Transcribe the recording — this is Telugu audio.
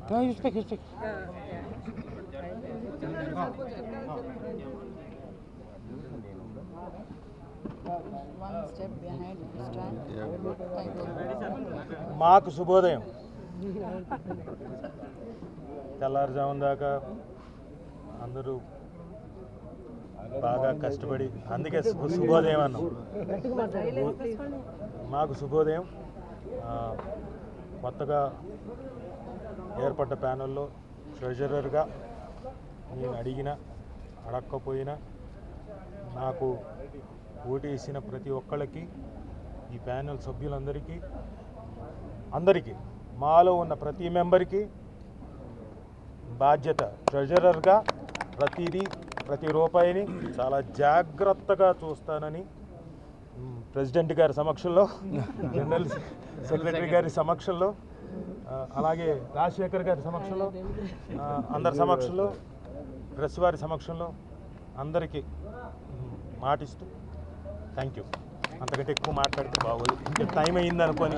No, you speak, you speak. One step behind this time. Thank you. మాకు శుభోదయం. తెల్లారుజామున దాకా అందరూ బాగా కష్టపడి అందుకే శుభోదయం అన్నాం. మాకు శుభోదయం. కొత్తగా ఏర్పడ్డ ప్యానెల్లో ట్రెజరర్గా నేను అడగకపోయినా నాకు ఓటు వేసిన ప్రతి ఒక్కళ్ళకి ఈ ప్యానెల్ సభ్యులందరికీ మాలో ఉన్న ప్రతి మెంబర్కి బాధ్యత ట్రెజరర్గా ప్రతి రూపాయిని చాలా జాగ్రత్తగా చూస్తానని ప్రెసిడెంట్ గారి సమక్షంలో జనరల్ సెక్రటరీ గారి సమక్షంలో అలాగే రాజశేఖర్ గారి సమక్షంలో అందరి సమక్షంలో ప్రెస్ వారి సమక్షంలో అందరికీ మాటిస్తూ థ్యాంక్ యూ. అంతకంటే ఎక్కువ మాట్లాడితే బాగోదు. ఇంకా టైం అయింది అనుకొని